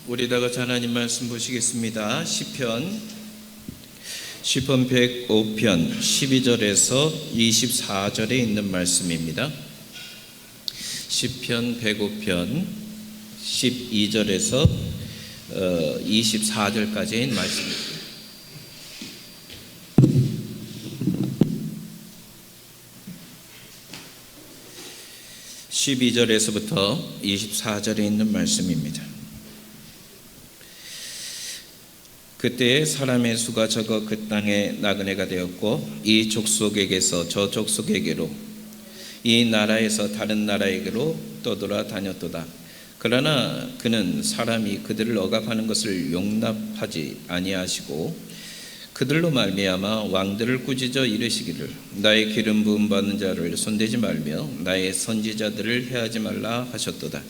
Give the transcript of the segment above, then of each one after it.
우리 다 같이 하나님 말씀 보시겠습니다. 시편 105편 12절에서 24절에 있는 말씀입니다. 시편 105편 12절에서 24절까지의 말씀입니다. 12절에서부터 24절에 있는 말씀입니다. 그때 사람의 수가 적어 그 땅에 나그네가 되었고 이 족속에게서 저 족속에게로 이 나라에서 다른 나라에게로 떠돌아 다녔도다. 그러나 그는 사람이 그들을 억압하는 것을 용납하지 아니하시고 그들로 말미암아 왕들을 꾸짖어 이르시기를 나의 기름 부음 받는 자를 손대지 말며 나의 선지자들을 해하지 말라 하셨도다.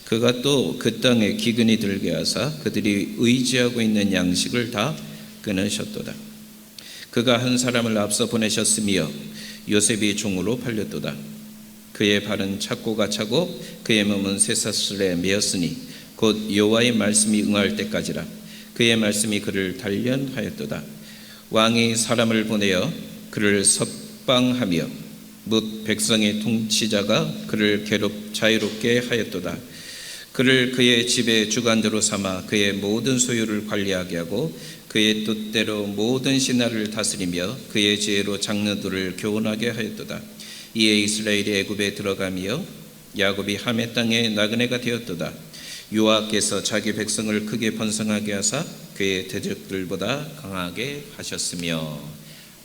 그가 또 그 땅에 기근이 들게 하사 그들이 의지하고 있는 양식을 다 끊으셨도다. 그가 한 사람을 앞서 보내셨으며 요셉이 종으로 팔렸도다. 그의 발은 착고가 차고 그의 몸은 쇠사슬에 매었으니 곧 여호와의 말씀이 응할 때까지라. 그의 말씀이 그를 단련하였도다. 왕이 사람을 보내어 그를 석방하며 뭇 백성의 통치자가 그를 자유롭게 하였도다. 그를 그의 집의 주관자로 삼아 그의 모든 소유를 관리하게 하고 그의 뜻대로 모든 신하를 다스리며 그의 지혜로 장로들을 교훈하게 하였도다. 이에 이스라엘이 애굽에 들어가며 야곱이 함의 땅에 나그네가 되었도다. 여호와께서 자기 백성을 크게 번성하게 하사 그의 대적들보다 강하게 하셨으며.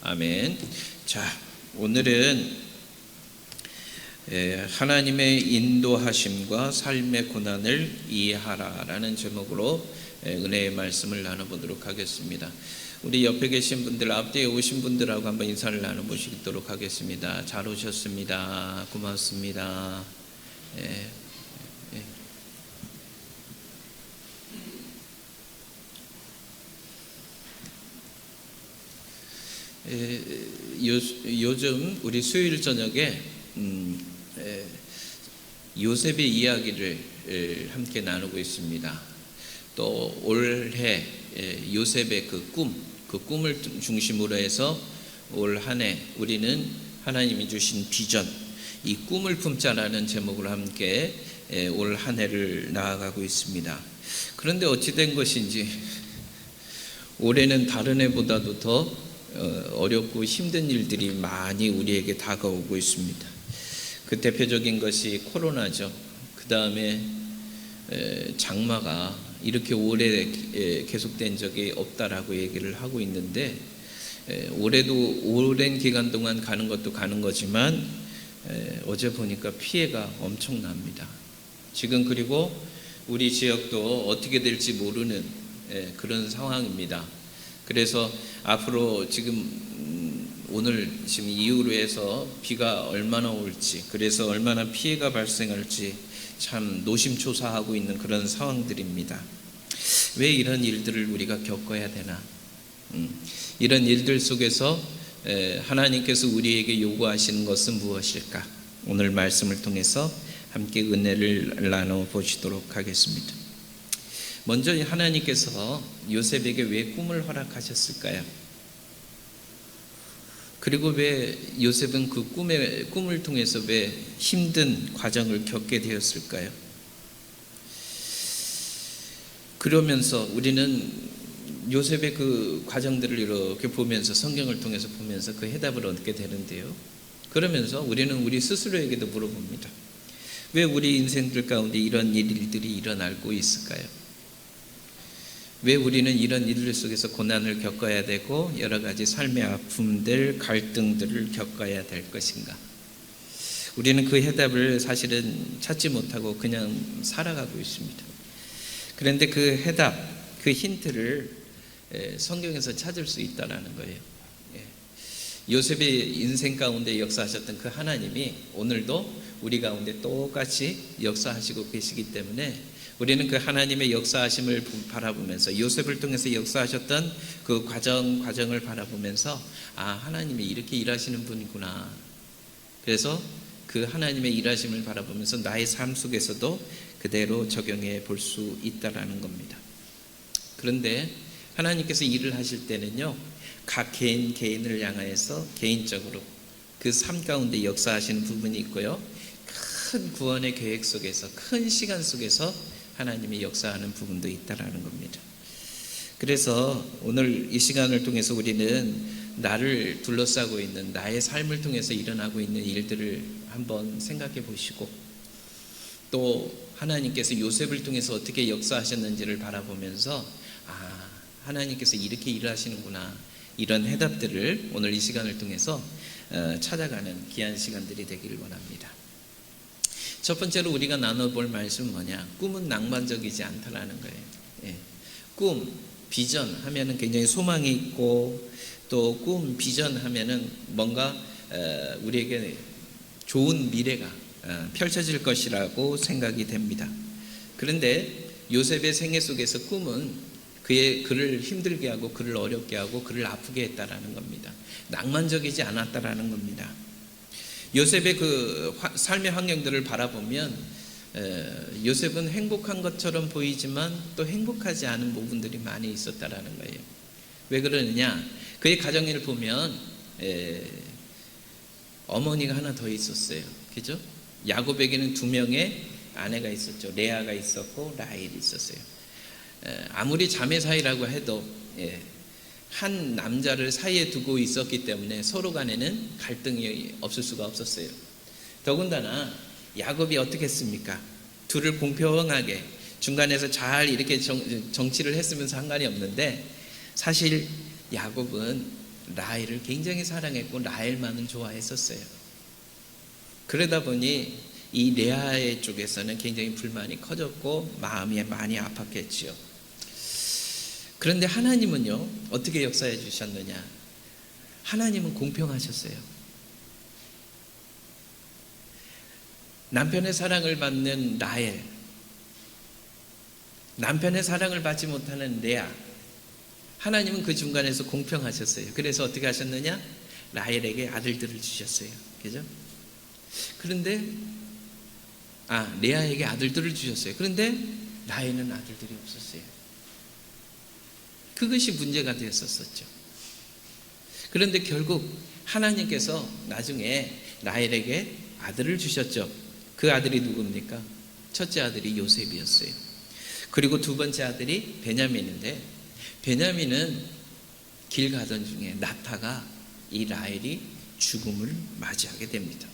아멘. 자, 오늘은 하나님의 인도하심과 삶의 고난을 이해하라라는 제목으로 은혜의 말씀을 나눠보도록 하겠습니다. 우리 옆에 계신 분들, 앞뒤에 오신 분들하고 한번 인사를 나눠보시도록 하겠습니다. 잘 오셨습니다. 고맙습니다. 요즘 우리 수요일 저녁에 요셉의 이야기를 함께 나누고 있습니다. 또 올해 요셉의 그 꿈을 중심으로 해서 올 한 해 우리는 하나님이 주신 비전, 이 꿈을 품자라는 제목으로 함께 올 한 해를 나아가고 있습니다. 그런데 어찌 된 것인지 올해는 다른 해보다도 더 어렵고 힘든 일들이 많이 우리에게 다가오고 있습니다. 그 대표적인 것이 코로나죠. 그 다음에 장마가 이렇게 오래 계속된 적이 없다라고 얘기를 하고 있는데, 올해도 오랜 기간 동안 가는 것도 가는 거지만 어제 보니까 피해가 엄청납니다. 지금 그리고 우리 지역도 어떻게 될지 모르는 그런 상황입니다. 그래서 앞으로 오늘 이후로 해서 비가 얼마나 올지, 그래서 얼마나 피해가 발생할지 참 노심초사하고 있는 그런 상황들입니다. 왜 이런 일들을 우리가 겪어야 되나? 이런 일들 속에서 하나님께서 우리에게 요구하시는 것은 무엇일까? 오늘 말씀을 통해서 함께 은혜를 나눠보시도록 하겠습니다. 먼저 하나님께서 요셉에게 왜 꿈을 허락하셨을까요? 그리고 왜 요셉은 그 꿈을 통해서 왜 힘든 과정을 겪게 되었을까요? 그러면서 우리는 요셉의 그 과정들을 이렇게 보면서, 성경을 통해서 보면서 그 해답을 얻게 되는데요. 그러면서 우리는 우리 스스로에게도 물어봅니다. 왜 우리 인생들 가운데 이런 일들이 일어나고 있을까요? 왜 우리는 이런 일들 속에서 고난을 겪어야 되고 여러 가지 삶의 아픔들, 갈등들을 겪어야 될 것인가? 우리는 그 해답을 사실은 찾지 못하고 그냥 살아가고 있습니다. 그런데 그 해답, 그 힌트를 성경에서 찾을 수 있다는 거예요. 요셉의 인생 가운데 역사하셨던 그 하나님이 오늘도 우리 가운데 똑같이 역사하시고 계시기 때문에 우리는 그 하나님의 역사하심을 바라보면서, 요셉을 통해서 역사하셨던 그 과정을 바라보면서, 하나님이 이렇게 일하시는 분이구나. 그래서 그 하나님의 일하심을 바라보면서 나의 삶 속에서도 그대로 적용해 볼 수 있다라는 겁니다. 그런데 하나님께서 일을 하실 때는요, 각 개인을 향하여서 개인적으로 그 삶 가운데 역사하시는 부분이 있고요, 큰 구원의 계획 속에서, 큰 시간 속에서 하나님이 역사하는 부분도 있다라는 겁니다. 그래서 오늘 이 시간을 통해서 우리는 나를 둘러싸고 있는 나의 삶을 통해서 일어나고 있는 일들을 한번 생각해 보시고, 또 하나님께서 요셉을 통해서 어떻게 역사하셨는지를 바라보면서 하나님께서 이렇게 일을 하시는구나, 이런 해답들을 오늘 이 시간을 통해서 찾아가는 귀한 시간들이 되기를 원합니다. 첫 번째로 우리가 나눠볼 말씀은 뭐냐? 꿈은 낭만적이지 않다라는 거예요. 예. 꿈, 비전 하면은 굉장히 소망이 있고, 또 꿈, 비전 하면은 뭔가 우리에게 좋은 미래가 펼쳐질 것이라고 생각이 됩니다. 그런데 요셉의 생애 속에서 꿈은 그를 힘들게 하고 그를 어렵게 하고 그를 아프게 했다라는 겁니다. 낭만적이지 않았다라는 겁니다. 요셉의 그 삶의 환경들을 바라보면 요셉은 행복한 것처럼 보이지만 또 행복하지 않은 부분들이 많이 있었다라는 거예요. 왜 그러느냐? 그의 가정을 보면 어머니가 하나 더 있었어요. 그죠? 야곱에게는 2명의 아내가 있었죠. 레아가 있었고 라헬이 있었어요. 아무리 자매 사이라고 해도 한 남자를 사이에 두고 있었기 때문에 서로 간에는 갈등이 없을 수가 없었어요. 더군다나 야곱이 어떻게 했습니까? 둘을 공평하게 중간에서 잘 이렇게 정치를 했으면 상관이 없는데, 사실 야곱은 라헬을 굉장히 사랑했고 라헬만을 좋아했었어요. 그러다 보니 이 레아의 쪽에서는 굉장히 불만이 커졌고 마음이 많이 아팠겠지요. 그런데 하나님은요, 어떻게 역사해 주셨느냐? 하나님은 공평하셨어요. 남편의 사랑을 받는 라헬, 남편의 사랑을 받지 못하는 레아, 하나님은 그 중간에서 공평하셨어요. 그래서 어떻게 하셨느냐? 라헬에게 아들들을 주셨어요. 그죠? 그런데 레아에게 아들들을 주셨어요. 그런데 라헬은 아들들이 없었어요. 그것이 문제가 되었었죠. 그런데 결국 하나님께서 나중에 라헬에게 아들을 주셨죠. 그 아들이 누굽니까? 첫째 아들이 요셉이었어요. 그리고 두 번째 아들이 베냐민인데, 베냐민은 길 가던 중에 나타가 이 라헬이 죽음을 맞이하게 됩니다.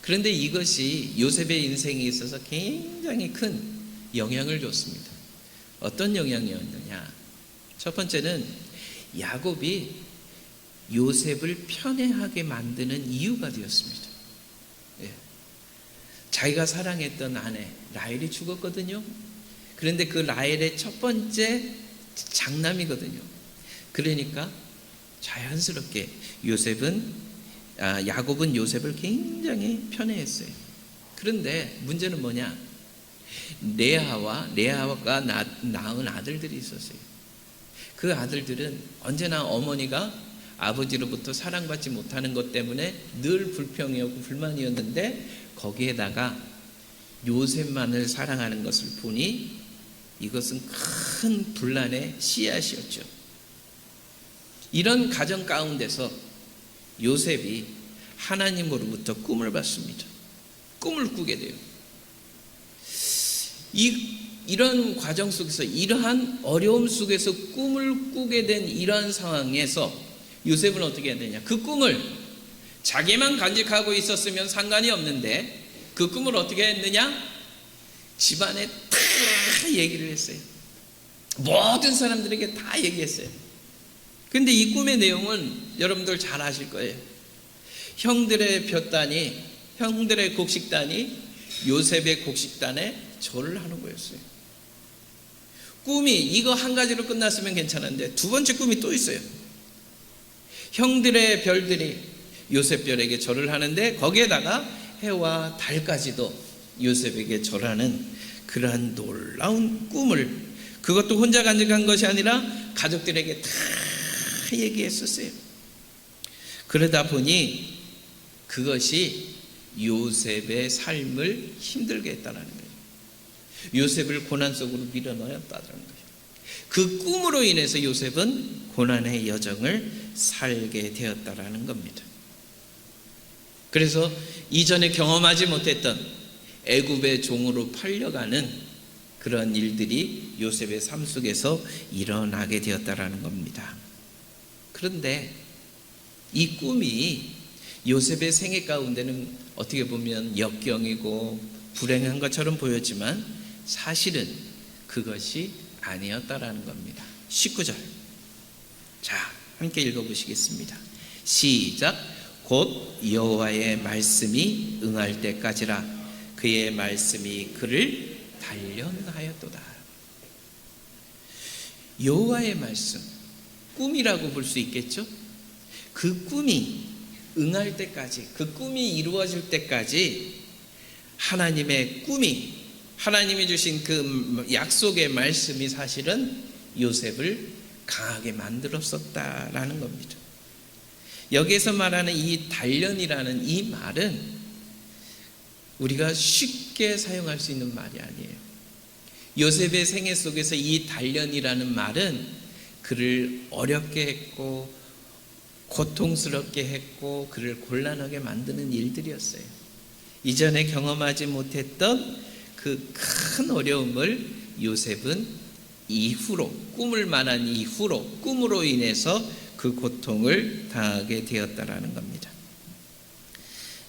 그런데 이것이 요셉의 인생에 있어서 굉장히 큰 영향을 줬습니다. 어떤 영향이었느냐? 첫 번째는 야곱이 요셉을 편애하게 만드는 이유가 되었습니다. 자기가 사랑했던 아내 라헬이 죽었거든요. 그런데 그 라헬의 첫 번째 장남이거든요. 그러니까 자연스럽게 야곱은 요셉을 굉장히 편애했어요. 그런데 문제는 뭐냐? 레아가 낳은 아들들이 있었어요. 그 아들들은 언제나 어머니가 아버지로부터 사랑받지 못하는 것 때문에 늘 불평이었고 불만이었는데, 거기에다가 요셉만을 사랑하는 것을 보니 이것은 큰 분란의 씨앗이었죠. 이런 가정 가운데서 요셉이 하나님으로부터 꿈을 받습니다. 꿈을 꾸게 돼요. 이런 과정 속에서, 이러한 어려움 속에서 꿈을 꾸게 된 이러한 상황에서 요셉은 어떻게 해야 되냐? 그 꿈을 자기만 간직하고 있었으면 상관이 없는데 그 꿈을 어떻게 했느냐? 집안에 다 얘기를 했어요. 모든 사람들에게 다 얘기했어요. 근데 이 꿈의 내용은 여러분들 잘 아실 거예요. 형들의 곡식단이 요셉의 곡식단에 절을 하는 거였어요. 꿈이 이거 한 가지로 끝났으면 괜찮은데 두 번째 꿈이 또 있어요. 형들의 별들이 요셉별에게 절을 하는데 거기에다가 해와 달까지도 요셉에게 절하는 그러한 놀라운 꿈을, 그것도 혼자 간직한 것이 아니라 가족들에게 다 얘기했었어요. 그러다 보니 그것이 요셉의 삶을 힘들게 했다는 거예요. 요셉을 고난 속으로 밀어넣었다는 거예요. 그 꿈으로 인해서 요셉은 고난의 여정을 살게 되었다라는 겁니다. 그래서 이전에 경험하지 못했던 애굽의 종으로 팔려가는 그런 일들이 요셉의 삶 속에서 일어나게 되었다라는 겁니다. 그런데 이 꿈이 요셉의 생애 가운데는 어떻게 보면 역경이고 불행한 것처럼 보였지만 사실은 그것이 아니었다라는 겁니다. 19절. 자, 함께 읽어보시겠습니다. 시작. 곧 여호와의 말씀이 응할 때까지라 그의 말씀이 그를 단련하였도다. 여호와의 말씀, 꿈이라고 볼 수 있겠죠? 그 꿈이 응할 때까지, 그 꿈이 이루어질 때까지 하나님의 꿈이, 하나님이 주신 그 약속의 말씀이 사실은 요셉을 강하게 만들었었다라는 겁니다. 여기에서 말하는 이 단련이라는 이 말은 우리가 쉽게 사용할 수 있는 말이 아니에요. 요셉의 생애 속에서 이 단련이라는 말은 그를 어렵게 했고 고통스럽게 했고 그를 곤란하게 만드는 일들이었어요. 이전에 경험하지 못했던 그 큰 어려움을 요셉은 이후로, 꿈을 만난 이후로, 꿈으로 인해서 그 고통을 당하게 되었다라는 겁니다.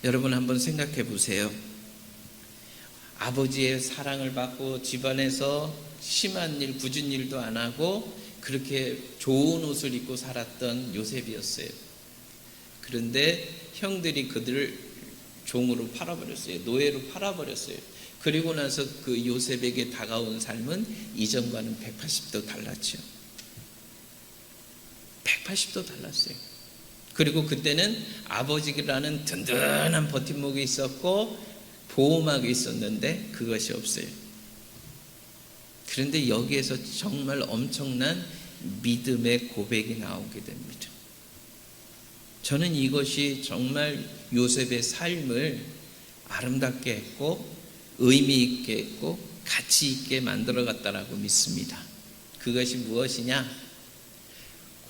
여러분 한번 생각해 보세요. 아버지의 사랑을 받고 집안에서 심한 일, 굳은 일도 안 하고 그렇게 좋은 옷을 입고 살았던 요셉이었어요. 그런데 형들이 그들을 종으로 팔아버렸어요. 노예로 팔아버렸어요. 그리고 나서 그 요셉에게 다가온 삶은 이전과는 180도 달랐죠. 180도 달랐어요. 그리고 그때는 아버지라는 든든한 버팀목이 있었고 보호막이 있었는데 그것이 없어요. 그런데 여기에서 정말 엄청난 믿음의 고백이 나오게 됩니다. 저는 이것이 정말 요셉의 삶을 아름답게 했고 의미 있게 했고 가치 있게 만들어 갔다라고 믿습니다. 그것이 무엇이냐?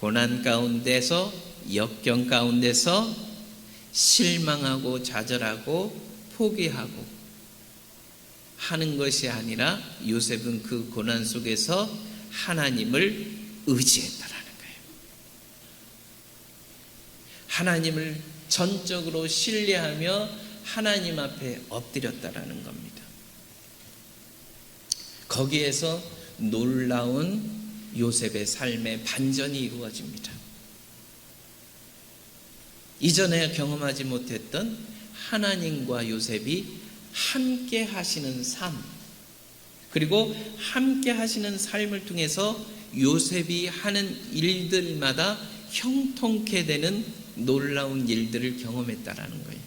고난 가운데서, 역경 가운데서 실망하고 좌절하고 포기하고 하는 것이 아니라 요셉은 그 고난 속에서 하나님을 의지했다라는 거예요. 하나님을 전적으로 신뢰하며 하나님 앞에 엎드렸다라는 겁니다. 거기에서 놀라운 요셉의 삶의 반전이 이루어집니다. 이전에 경험하지 못했던 하나님과 요셉이 함께 하시는 삶, 그리고 함께 하시는 삶을 통해서 요셉이 하는 일들마다 형통케 되는 놀라운 일들을 경험했다라는 거예요.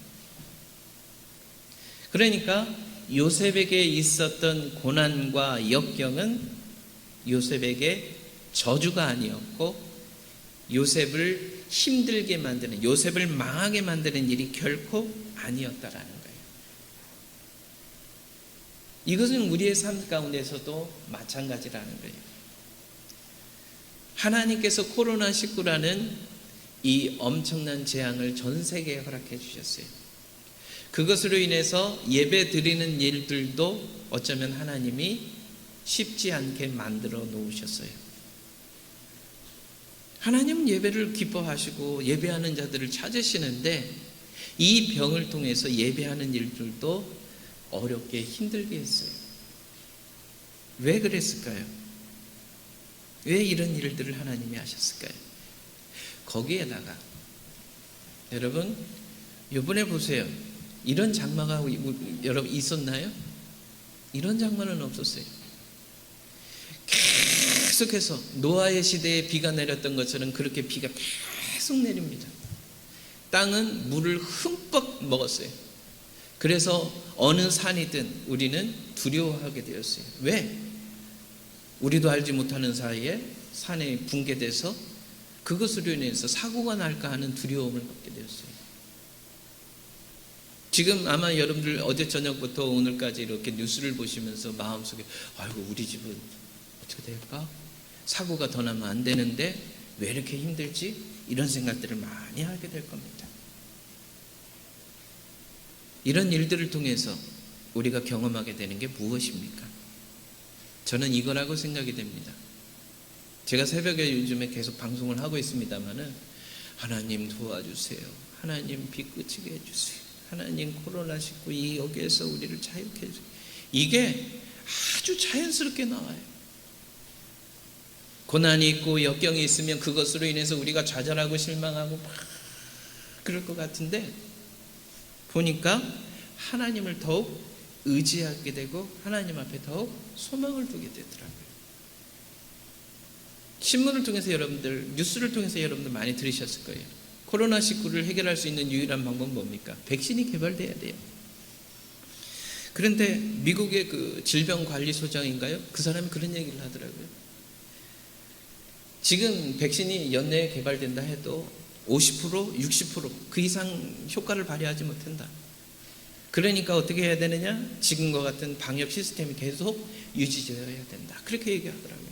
그러니까 요셉에게 있었던 고난과 역경은 요셉에게 저주가 아니었고 요셉을 힘들게 만드는, 요셉을 망하게 만드는 일이 결코 아니었다라는 거예요. 이것은 우리의 삶 가운데서도 마찬가지라는 거예요. 하나님께서 코로나19라는 이 엄청난 재앙을 전 세계에 허락해 주셨어요. 그것으로 인해서 예배 드리는 일들도 어쩌면 하나님이 쉽지 않게 만들어 놓으셨어요. 하나님은 예배를 기뻐하시고 예배하는 자들을 찾으시는데 이 병을 통해서 예배하는 일들도 어렵게 힘들게 했어요. 왜 그랬을까요? 왜 이런 일들을 하나님이 하셨을까요? 거기에다가 여러분 이번에 보세요. 이런 장마가 여러분 있었나요? 이런 장마는 없었어요. 계속해서 노아의 시대에 비가 내렸던 것처럼 그렇게 비가 계속 내립니다. 땅은 물을 흠뻑 먹었어요. 그래서 어느 산이든 우리는 두려워하게 되었어요. 왜? 우리도 알지 못하는 사이에 산에 붕괴돼서 그것으로 인해서 사고가 날까 하는 두려움을 갖게 되었어요. 지금 아마 여러분들 어제 저녁부터 오늘까지 이렇게 뉴스를 보시면서 마음속에 아이고 우리 집은 어떻게 될까? 사고가 더 나면 안 되는데 왜 이렇게 힘들지? 이런 생각들을 많이 하게 될 겁니다. 이런 일들을 통해서 우리가 경험하게 되는 게 무엇입니까? 저는 이거라고 생각이 됩니다. 제가 새벽에 요즘에 계속 방송을 하고 있습니다마는 하나님 도와주세요. 하나님 비 그치게 해주세요. 하나님 코로나19 이 여기에서 우리를 자유케 해주세요. 이게 아주 자연스럽게 나와요. 고난이 있고 역경이 있으면 그것으로 인해서 우리가 좌절하고 실망하고 막 그럴 것 같은데 보니까 하나님을 더욱 의지하게 되고 하나님 앞에 더욱 소망을 두게 되더라고요. 신문을 통해서 여러분들, 뉴스를 통해서 여러분들 많이 들으셨을 거예요. 코로나19를 해결할 수 있는 유일한 방법은 뭡니까? 백신이 개발돼야 돼요. 그런데 미국의 그 질병관리소장인가요? 그 사람이 그런 얘기를 하더라고요. 지금 백신이 연내에 개발된다 해도 50%, 60% 그 이상 효과를 발휘하지 못한다. 그러니까 어떻게 해야 되느냐? 지금과 같은 방역 시스템이 계속 유지되어야 된다. 그렇게 얘기하더라고요.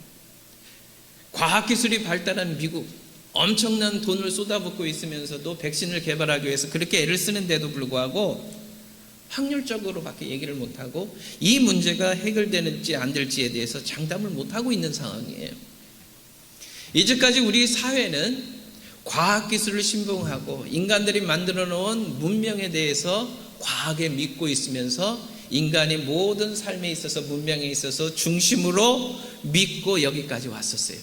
과학기술이 발달한 미국, 엄청난 돈을 쏟아붓고 있으면서도 백신을 개발하기 위해서 그렇게 애를 쓰는데도 불구하고 확률적으로밖에 얘기를 못하고 이 문제가 해결되는지 안 될지에 대해서 장담을 못하고 있는 상황이에요. 이제까지 우리 사회는 과학기술을 신봉하고 인간들이 만들어 놓은 문명에 대해서 과하게 믿고 있으면서 인간의 모든 삶에 있어서 문명에 있어서 중심으로 믿고 여기까지 왔었어요.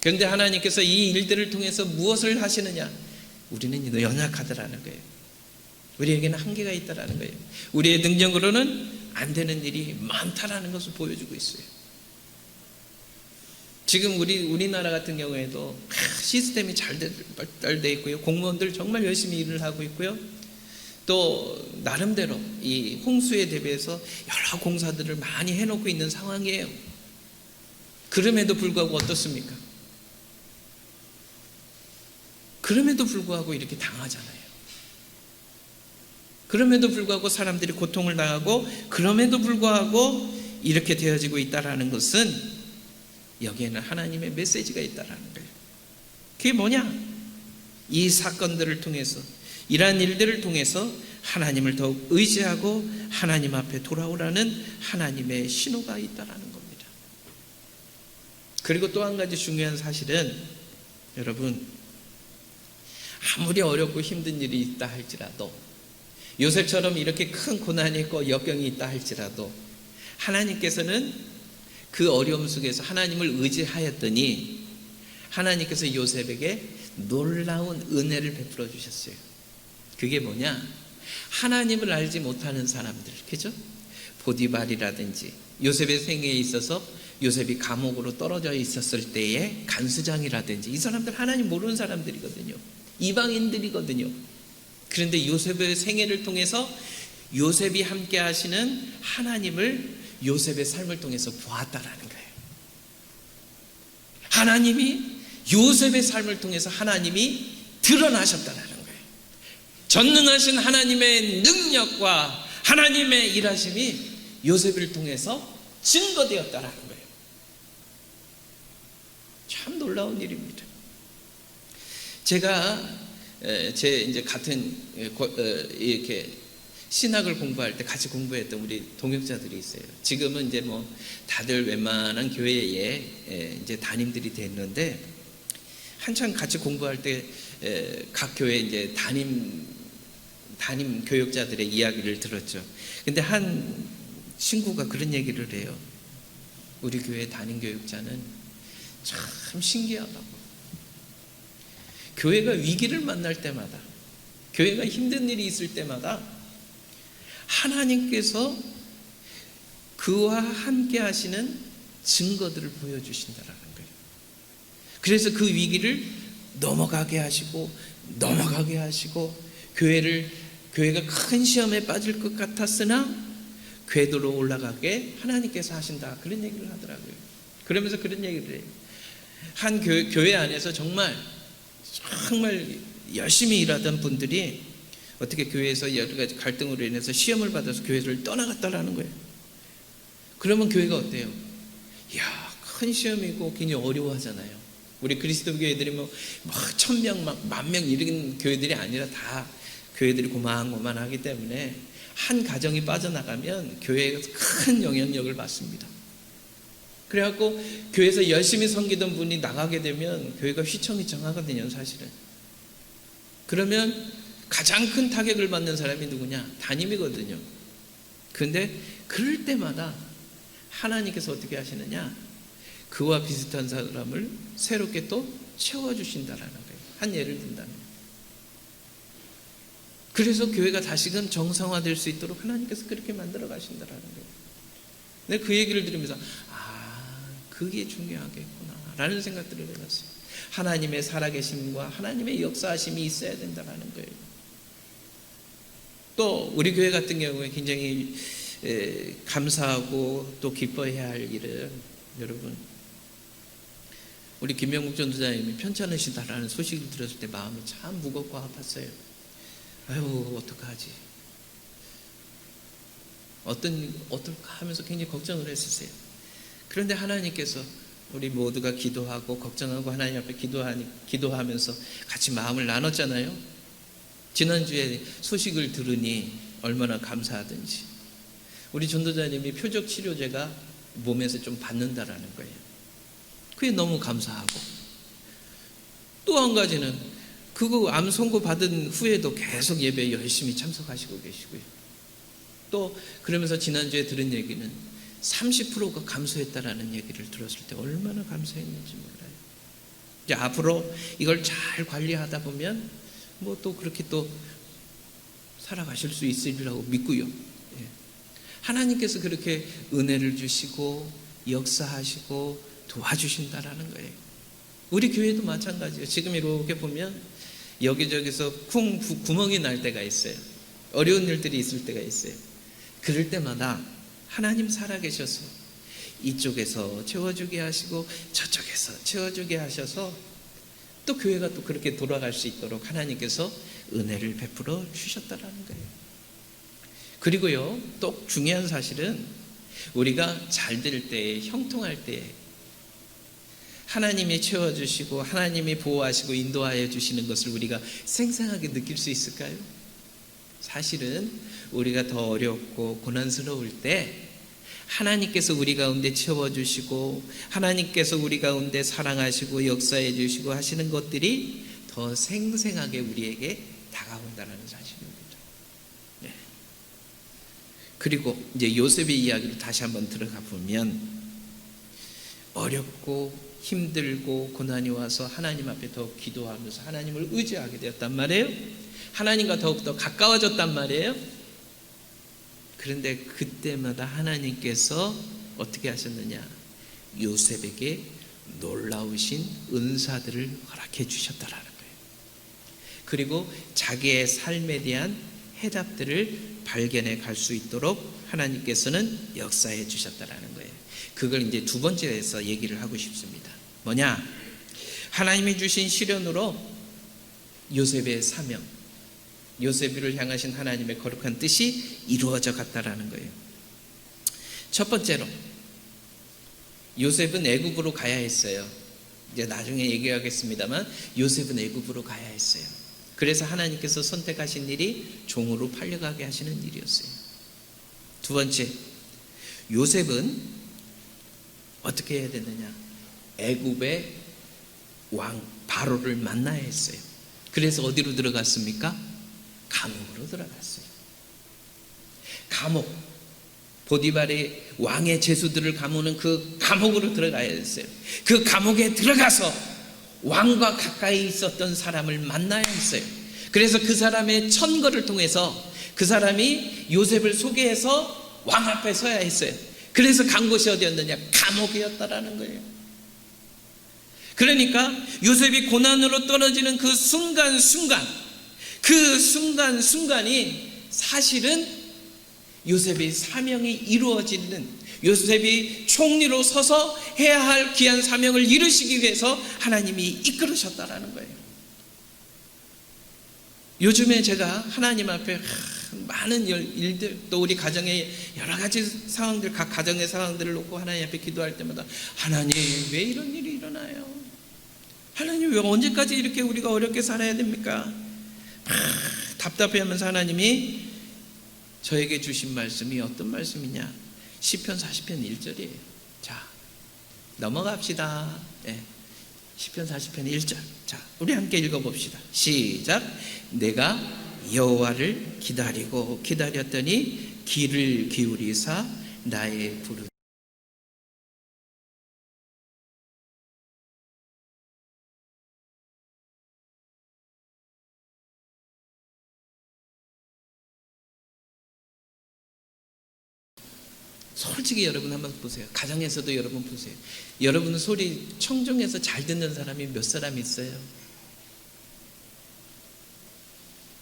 그런데 하나님께서 이 일들을 통해서 무엇을 하시느냐? 우리는 연약하다라는 거예요. 우리에게는 한계가 있다라는 거예요. 우리의 능력으로는 안 되는 일이 많다라는 것을 보여주고 있어요. 지금 우리나라 같은 경우에도 시스템이 잘 발달되어 있고요. 공무원들 정말 열심히 일을 하고 있고요. 또 나름대로 이 홍수에 대비해서 여러 공사들을 많이 해놓고 있는 상황이에요. 그럼에도 불구하고 어떻습니까? 그럼에도 불구하고 이렇게 당하잖아요. 그럼에도 불구하고 사람들이 고통을 당하고 그럼에도 불구하고 이렇게 되어지고 있다는 것은 여기에는 하나님의 메시지가 있다는 거예요. 그게 뭐냐? 이 사건들을 통해서 이러한 일들을 통해서 하나님을 더욱 의지하고 하나님 앞에 돌아오라는 하나님의 신호가 있다는 겁니다. 그리고 또 한 가지 중요한 사실은 여러분 아무리 어렵고 힘든 일이 있다 할지라도 요셉처럼 이렇게 큰 고난이 있고 역경이 있다 할지라도 하나님께서는 그 어려움 속에서 하나님을 의지하였더니 하나님께서 요셉에게 놀라운 은혜를 베풀어 주셨어요. 그게 뭐냐? 하나님을 알지 못하는 사람들, 그죠? 보디발이라든지 요셉의 생애에 있어서 요셉이 감옥으로 떨어져 있었을 때의 간수장이라든지 이 사람들 하나님 모르는 사람들이거든요. 이방인들이거든요. 그런데 요셉의 생애를 통해서 요셉이 함께 하시는 하나님을 요셉의 삶을 통해서 보았다라는 거예요. 하나님이 요셉의 삶을 통해서 하나님이 드러나셨다라는 거예요. 전능하신 하나님의 능력과 하나님의 일하심이 요셉을 통해서 증거되었다라는 거예요. 참 놀라운 일입니다. 제가 이제 같은 이렇게 신학을 공부할 때 같이 공부했던 우리 동역자들이 있어요. 지금은 이제 뭐 다들 웬만한 교회에 이제 담임들이 됐는데 한참 같이 공부할 때 각 교회 이제 담임 교역자들의 이야기를 들었죠. 근데 한 친구가 그런 얘기를 해요. 우리 교회 담임 교역자는 참 신기하다고. 교회가 위기를 만날 때마다, 교회가 힘든 일이 있을 때마다 하나님께서 그와 함께 하시는 증거들을 보여주신다는 거예요. 그래서 그 위기를 넘어가게 하시고 교회가 큰 시험에 빠질 것 같았으나 궤도로 올라가게 하나님께서 하신다. 그런 얘기를 하더라고요. 그러면서 그런 얘기를 해요. 한 교회 안에서 정말 열심히 일하던 분들이 어떻게 교회에서 여러 가지 갈등으로 인해서 시험을 받아서 교회를 떠나갔다라는 거예요. 그러면 교회가 어때요? 이야, 큰 시험이고 굉장히 어려워하잖아요. 우리 그리스도 교회들이 막 1000명, 막 10,000명 이런 교회들이 아니라 다 교회들이 고만고만하기 때문에 한 가정이 빠져나가면 교회에서 큰 영향력을 받습니다. 그래갖고 교회에서 열심히 섬기던 분이 나가게 되면 교회가 휘청휘청하거든요, 사실은. 그러면 가장 큰 타격을 받는 사람이 누구냐? 담임이거든요. 그런데 그럴 때마다 하나님께서 어떻게 하시느냐? 그와 비슷한 사람을 새롭게 또 채워주신다라는 거예요. 한 예를 든다면. 그래서 교회가 다시금 정상화될 수 있도록 하나님께서 그렇게 만들어 가신다라는 거예요. 내가 그 얘기를 들으면서 그게 중요하겠구나 라는 생각들을 해봤어요. 하나님의 살아계심과 하나님의 역사하심이 있어야 된다는 거예요. 또 우리 교회 같은 경우에 굉장히 감사하고 또 기뻐해야 할 일은, 여러분, 우리 김명국 전도자님이 편찮으시다라는 소식을 들었을 때 마음이 참 무겁고 아팠어요. 아유, 어떡하지? 어떨까 하면서 굉장히 걱정을 했었어요. 그런데 하나님께서 우리 모두가 기도하고 걱정하고 하나님 앞에 기도하면서 같이 마음을 나눴잖아요. 지난주에 소식을 들으니 얼마나 감사하든지. 우리 전도자님이 표적 치료제가 몸에서 좀 받는다라는 거예요. 그게 너무 감사하고, 또 한 가지는 그거 암 선고 받은 후에도 계속 예배에 열심히 참석하시고 계시고요. 또 그러면서 지난주에 들은 얘기는 30%가 감소했다라는 얘기를 들었을 때 얼마나 감사했는지 몰라요. 이제 앞으로 이걸 잘 관리하다 보면 뭐 또 그렇게 또 살아가실 수 있으리라고 믿고요. 하나님께서 그렇게 은혜를 주시고 역사하시고 도와주신다라는 거예요. 우리 교회도 마찬가지예요. 지금 이렇게 보면 여기저기서 구멍이 날 때가 있어요. 어려운 일들이 있을 때가 있어요. 그럴 때마다 하나님 살아계셔서 이쪽에서 채워주게 하시고 저쪽에서 채워주게 하셔서 또 교회가 또 그렇게 돌아갈 수 있도록 하나님께서 은혜를 베풀어 주셨다라는 거예요. 그리고요, 또 중요한 사실은 우리가 잘 될 때, 형통할 때 하나님이 채워주시고 하나님이 보호하시고 인도하여 주시는 것을 우리가 생생하게 느낄 수 있을까요? 사실은 우리가 더 어렵고 고난스러울 때 하나님께서 우리 가운데 채워주시고 하나님께서 우리 가운데 사랑하시고 역사해 주시고 하시는 것들이 더 생생하게 우리에게 다가온다는 사실입니다. 네. 그리고 이제 요셉의 이야기를 다시 한번 들어가 보면 어렵고 힘들고 고난이 와서 하나님 앞에 더 기도하면서 하나님을 의지하게 되었단 말이에요. 하나님과 더욱더 가까워졌단 말이에요. 그런데 그때마다 하나님께서 어떻게 하셨느냐? 요셉에게 놀라우신 은사들을 허락해 주셨다라는 거예요. 그리고 자기의 삶에 대한 해답들을 발견해 갈 수 있도록 하나님께서는 역사해 주셨다라는 거예요. 그걸 이제 두 번째에서 얘기를 하고 싶습니다. 뭐냐? 하나님이 주신 시련으로 요셉의 사명, 요셉을 향하신 하나님의 거룩한 뜻이 이루어져 갔다라는 거예요. 첫 번째로, 요셉은 애굽으로 가야 했어요. 이제 나중에 얘기하겠습니다만 요셉은 애굽으로 가야 했어요. 그래서 하나님께서 선택하신 일이 종으로 팔려가게 하시는 일이었어요. 두 번째, 요셉은 어떻게 해야 되느냐? 애굽의 왕 바로를 만나야 했어요. 그래서 어디로 들어갔습니까? 감옥으로 들어갔어요. 감옥, 보디발의 왕의 제수들을 감우는 그 감옥으로 들어가야 했어요. 그 감옥에 들어가서 왕과 가까이 있었던 사람을 만나야 했어요. 그래서 그 사람의 천거를 통해서 그 사람이 요셉을 소개해서 왕 앞에 서야 했어요. 그래서 간 곳이 어디였느냐? 감옥이었다라는 거예요. 그러니까 요셉이 고난으로 떨어지는 그 순간이 사실은 요셉의 사명이 이루어지는, 요셉이 총리로 서서 해야 할 귀한 사명을 이루시기 위해서 하나님이 이끌으셨다라는 거예요. 요즘에 제가 하나님 앞에 많은 일들, 또 우리 가정의 여러 가지 상황들, 각 가정의 상황들을 놓고 하나님 앞에 기도할 때마다 하나님 왜 이런 일이 일어나요? 하나님 왜 언제까지 이렇게 우리가 어렵게 살아야 됩니까? 답답해하면서 하나님이 저에게 주신 말씀이 어떤 말씀이냐? 시편 40편 1절이에요. 자, 넘어갑시다. 네. 시편 40편 1절. 자, 우리 함께 읽어봅시다. 시작. 내가 여호와를 기다리고 기다렸더니 귀를 기울이사 나의 부르. 솔직히 여러분 한번 보세요. 가정에서도 여러분 보세요. 여러분 소리 청중에서 잘 듣는 사람이 몇 사람 있어요?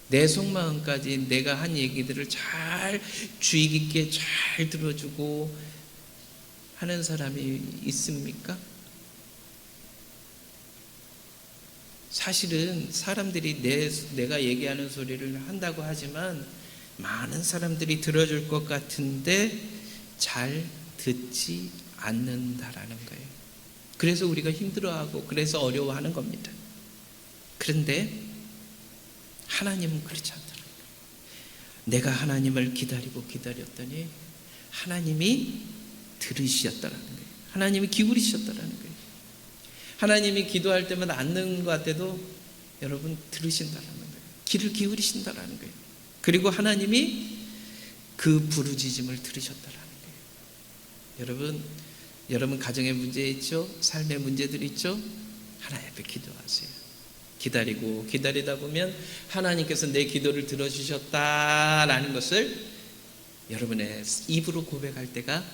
내 속마음까지 내가 한 얘기들을 잘 주의 깊게 잘 들어주고 하는 사람이 있습니까? 사실은 사람들이 내가 얘기하는 소리를 한다고 하지만 많은 사람들이 들어줄 것 같은데 잘 듣지 않는다라는 거예요. 그래서 우리가 힘들어하고 그래서 어려워하는 겁니다. 그런데 하나님은 그렇지 않더라고요. 내가 하나님을 기다리고 기다렸더니 하나님이 들으셨다라는 거예요. 하나님이 기울이셨다라는 거예요. 하나님이 기도할 때마다 안 듣는 것 같아도 여러분 들으신다라는 거예요. 귀를 기울이신다라는 거예요. 그리고 하나님이 그 부르짖음을 들으셨다라는 거예요. 여러분 가정에 문제 있죠? 삶의 문제들 있죠? 하나님 앞에 기도하세요. 기다리고 기다리다 보면 하나님께서 내 기도를 들어주셨다라는 것을 여러분의 입으로 고백할 때가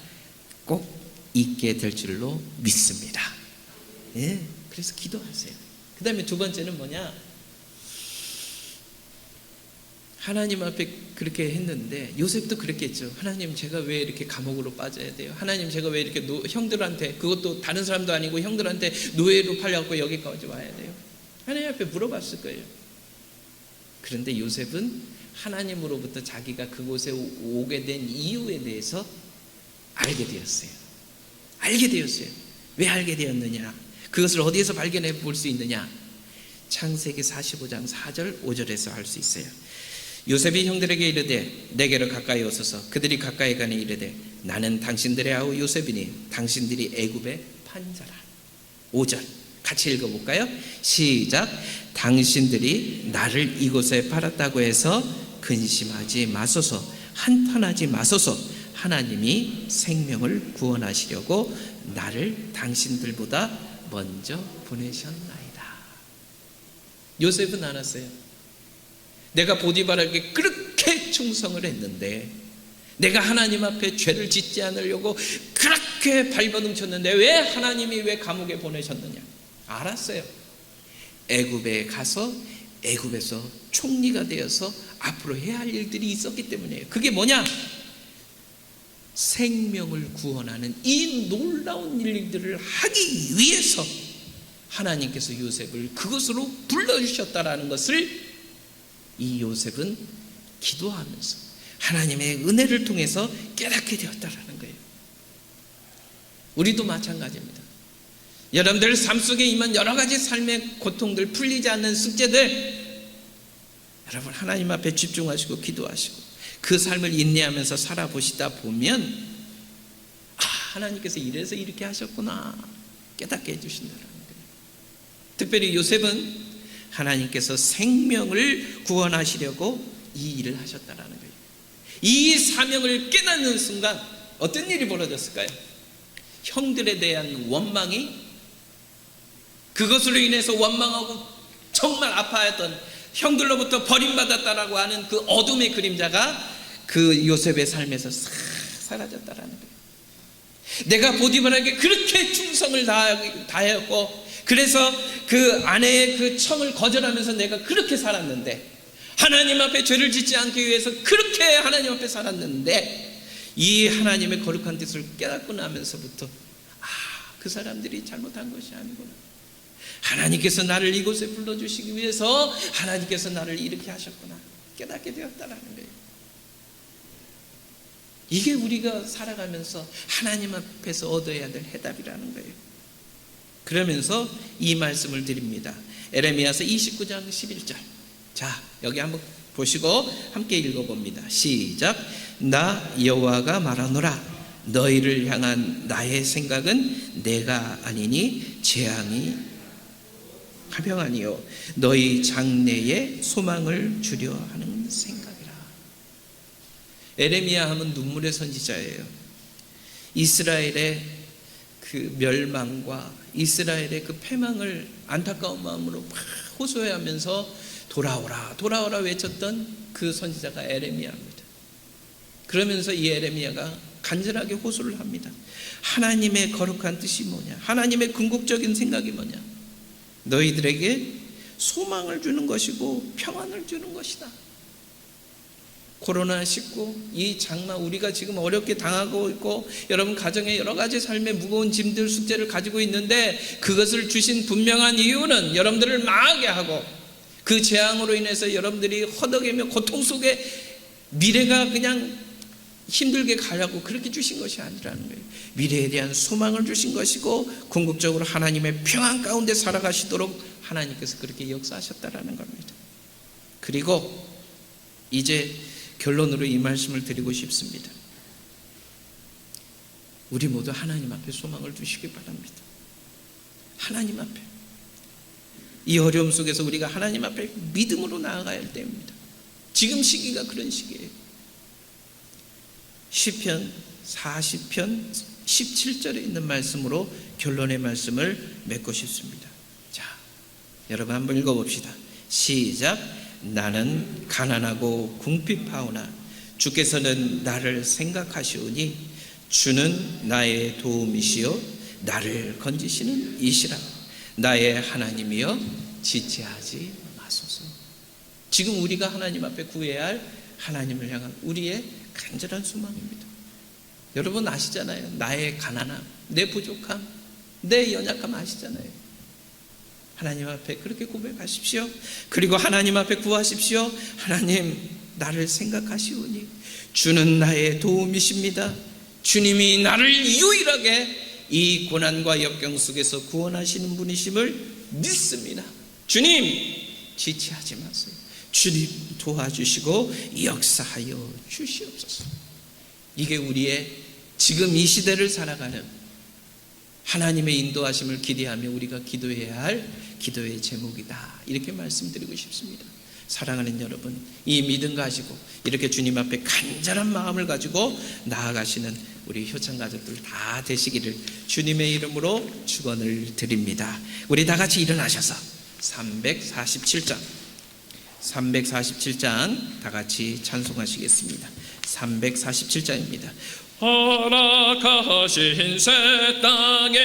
꼭 있게 될 줄로 믿습니다. 예, 그래서 기도하세요. 그 다음에 두 번째는 뭐냐? 하나님 앞에 그렇게 했는데 요셉도 그렇게 했죠. 하나님 제가 왜 이렇게 감옥으로 빠져야 돼요? 하나님 제가 왜 이렇게 형들한테, 그것도 다른 사람도 아니고 형들한테 노예로 팔려갖고 여기까지 와야 돼요? 하나님 앞에 물어봤을 거예요. 그런데 요셉은 하나님으로부터 자기가 그곳에 오게 된 이유에 대해서 알게 되었어요. 알게 되었어요. 왜 알게 되었느냐? 그것을 어디에서 발견해 볼 수 있느냐? 창세기 45장 4절 5절에서 알 수 있어요. 요셉이 형들에게 이르되 내게로 가까이 오소서. 그들이 가까이 가니 이르되 나는 당신들의 아우 요셉이니 당신들이 애굽의 판자라. 5절 같이 읽어볼까요? 시작. 당신들이 나를 이곳에 팔았다고 해서 근심하지 마소서. 한탄하지 마소서. 하나님이 생명을 구원하시려고 나를 당신들보다 먼저 보내셨나이다. 요셉은 알았어요. 내가 보디발에게 그렇게 충성을 했는데, 내가 하나님 앞에 죄를 짓지 않으려고 그렇게 발버둥쳤는데 왜 하나님이 왜 감옥에 보내셨느냐? 알았어요. 애굽에 가서 애굽에서 총리가 되어서 앞으로 해야 할 일들이 있었기 때문이에요. 그게 뭐냐? 생명을 구원하는 이 놀라운 일들을 하기 위해서 하나님께서 요셉을 그것으로 불러주셨다라는 것을 이 요셉은 기도하면서 하나님의 은혜를 통해서 깨닫게 되었다라는 거예요. 우리도 마찬가지입니다. 여러분들 삶 속에 임한 여러 가지 삶의 고통들, 풀리지 않는 숙제들, 여러분 하나님 앞에 집중하시고 기도하시고 그 삶을 인내하면서 살아보시다 보면 하나님께서 이래서 이렇게 하셨구나 깨닫게 해주신다는 거예요. 특별히 요셉은 하나님께서 생명을 구원하시려고 이 일을 하셨다라는 거예요. 이 사명을 깨닫는 순간 어떤 일이 벌어졌을까요? 형들에 대한 원망이, 그것으로 인해서 원망하고 정말 아파했던 형들로부터 버림받았다라고 하는 그 어둠의 그림자가 그 요셉의 삶에서 싹 사라졌다라는 거예요. 내가 보디발에게 그렇게 충성을 다하였고 그래서 그 아내의 그 청을 거절하면서 내가 그렇게 살았는데, 하나님 앞에 죄를 짓지 않기 위해서 그렇게 하나님 앞에 살았는데, 이 하나님의 거룩한 뜻을 깨닫고 나면서부터 그 사람들이 잘못한 것이 아니구나, 하나님께서 나를 이곳에 불러주시기 위해서 하나님께서 나를 이렇게 하셨구나 깨닫게 되었다라는 거예요. 이게 우리가 살아가면서 하나님 앞에서 얻어야 될 해답이라는 거예요. 그러면서 이 말씀을 드립니다. 에레미야서 29장 11절. 자, 여기 한번 보시고 함께 읽어봅니다. 시작. 나 여호와가 말하노라. 너희를 향한 나의 생각은 내가 아니니 재앙이 가병하니요 너희 장래에 소망을 주려 하는 생각이라. 에레미야 하면 눈물의 선지자예요. 이스라엘의 그 멸망과 이스라엘의 그 패망을 안타까운 마음으로 막 호소해하면서 돌아오라 돌아오라 외쳤던 그 선지자가 에레미야입니다. 그러면서 이 에레미야가 간절하게 호소를 합니다. 하나님의 거룩한 뜻이 뭐냐? 하나님의 궁극적인 생각이 뭐냐? 너희들에게 소망을 주는 것이고 평안을 주는 것이다. 코로나19 이 장마 우리가 지금 어렵게 당하고 있고 여러분 가정에 여러 가지 삶의 무거운 짐들 숙제를 가지고 있는데 그것을 주신 분명한 이유는 여러분들을 망하게 하고 그 재앙으로 인해서 여러분들이 허덕이며 고통 속에 미래가 그냥 힘들게 가려고 그렇게 주신 것이 아니라는 거예요. 미래에 대한 소망을 주신 것이고 궁극적으로 하나님의 평안 가운데 살아가시도록 하나님께서 그렇게 역사하셨다라는 겁니다. 그리고 이제 결론으로 이 말씀을 드리고 싶습니다. 우리 모두 하나님 앞에 소망을 두시기 바랍니다. 하나님 앞에. 이 어려움 속에서 우리가 하나님 앞에 믿음으로 나아가야 할 때입니다. 지금 시기가 그런 시기예요. 시편 40편 17절에 있는 말씀으로 결론의 말씀을 맺고 싶습니다. 자, 여러분 한번 읽어봅시다. 시작. 나는 가난하고 궁핍하오나 주께서는 나를 생각하시오니 주는 나의 도움이시요 나를 건지시는 이시라. 나의 하나님이여 지체하지 마소서. 지금 우리가 하나님 앞에 구해야 할 하나님을 향한 우리의 간절한 소망입니다. 여러분 아시잖아요. 나의 가난함, 내 부족함, 내 연약함 아시잖아요. 하나님 앞에 그렇게 고백하십시오. 그리고 하나님 앞에 구하십시오. 하나님 나를 생각하시오니 주는 나의 도움이십니다. 주님이 나를 유일하게 이 고난과 역경 속에서 구원하시는 분이심을 믿습니다. 주님 지체하지 마세요. 주님 도와주시고 역사하여 주시옵소서. 이게 우리의 지금 이 시대를 살아가는 하나님의 인도하심을 기대하며 우리가 기도해야 할 기도의 제목이다. 이렇게 말씀드리고 싶습니다. 사랑하는 여러분, 이 믿음 가지고 이렇게 주님 앞에 간절한 마음을 가지고 나아가시는 우리 효창 가족들 다 되시기를 주님의 이름으로 축원을 드립니다. 우리 다 같이 일어나셔서 347장 다 같이 찬송하시겠습니다. 347장입니다. 허락하신 새 땅에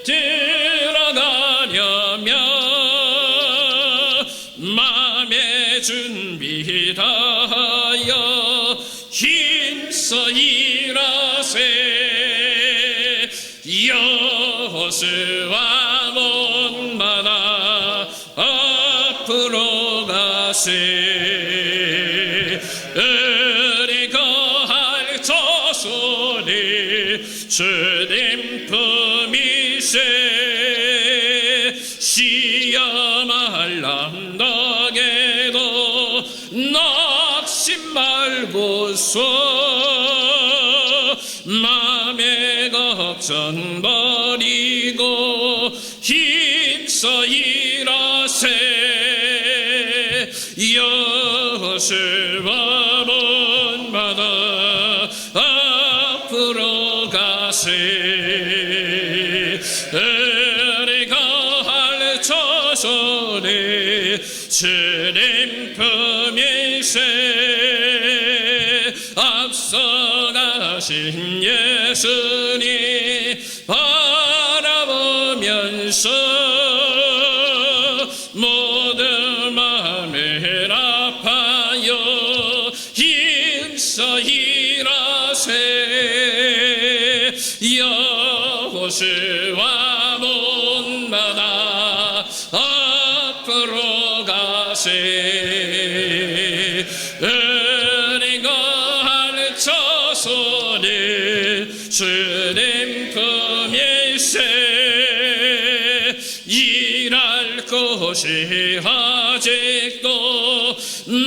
들어가려면 마음의 준비 다하여 힘써 일하세. 여호수아 못마다 앞으로 가세. 은이 거할 저소리 주님 품이세. 시험할 남덕에도 낙심 말고서 맘의 걱정 버리고 힘써 일하세. 여호수아 본받아 앞으로 가세. 은혜가 할 저소리 주님 품이세. 앞서가신 예수님 바라보면서 모든 마음을 아파요 힘써 일하세. 여호수아 못마다 곳이 아직도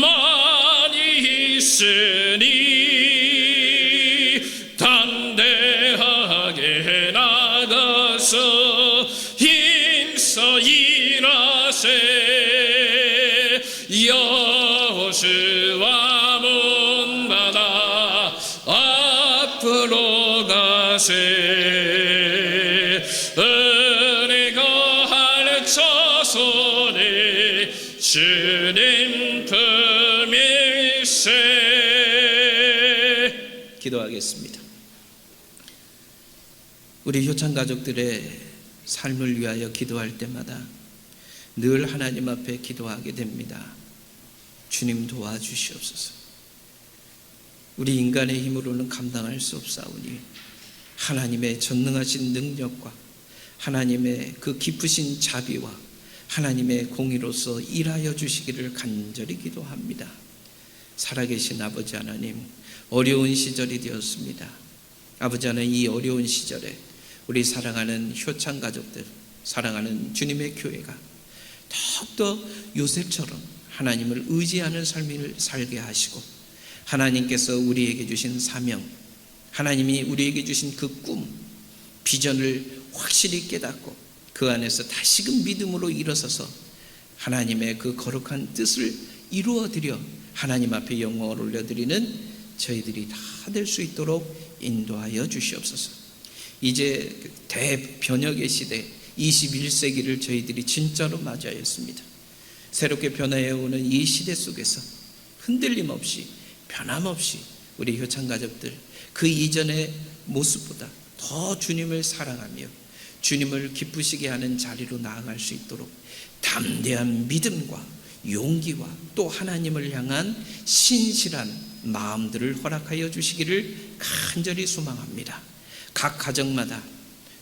많이 있으니 담대하게 나가서 힘써 일하세. 여호수아 문마다 앞으로 가세. 은혜 거할 자손이 주님 품일세. 기도하겠습니다. 우리 효창 가족들의 삶을 위하여 기도할 때마다 늘 하나님 앞에 기도하게 됩니다. 주님 도와주시옵소서. 우리 인간의 힘으로는 감당할 수 없사오니 하나님의 전능하신 능력과 하나님의 그 깊으신 자비와 하나님의 공의로서 일하여 주시기를 간절히 기도합니다. 살아계신 아버지 하나님, 어려운 시절이 되었습니다. 아버지 하나님, 이 어려운 시절에 우리 사랑하는 효창 가족들, 사랑하는 주님의 교회가 더욱더 요셉처럼 하나님을 의지하는 삶을 살게 하시고, 하나님께서 우리에게 주신 사명, 하나님이 우리에게 주신 그 꿈, 비전을 확실히 깨닫고 그 안에서 다시금 믿음으로 일어서서 하나님의 그 거룩한 뜻을 이루어드려 하나님 앞에 영광을 올려드리는 저희들이 다 될 수 있도록 인도하여 주시옵소서. 이제 대변혁의 시대 21세기를 저희들이 진짜로 맞이하였습니다. 새롭게 변화해오는 이 시대 속에서 흔들림 없이 변함없이 우리 효창 가족들 그 이전의 모습보다 더 주님을 사랑하며 주님을 기쁘시게 하는 자리로 나아갈 수 있도록 담대한 믿음과 용기와 또 하나님을 향한 신실한 마음들을 허락하여 주시기를 간절히 소망합니다. 각 가정마다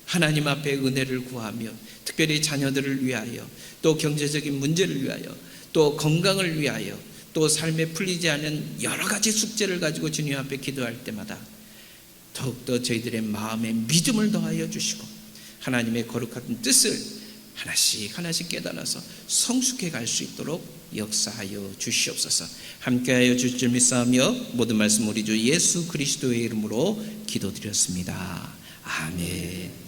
하나님 앞에 은혜를 구하며 특별히 자녀들을 위하여 또 경제적인 문제를 위하여 또 건강을 위하여 또 삶에 풀리지 않은 여러 가지 숙제를 가지고 주님 앞에 기도할 때마다 더욱더 저희들의 마음에 믿음을 더하여 주시고 하나님의 거룩한 뜻을 하나씩 하나씩 깨달아서 성숙해 갈 수 있도록 역사하여 주시옵소서. 함께하여 주실 줄 믿사오며 모든 말씀 우리 주 예수 그리스도의 이름으로 기도드렸습니다. 아멘.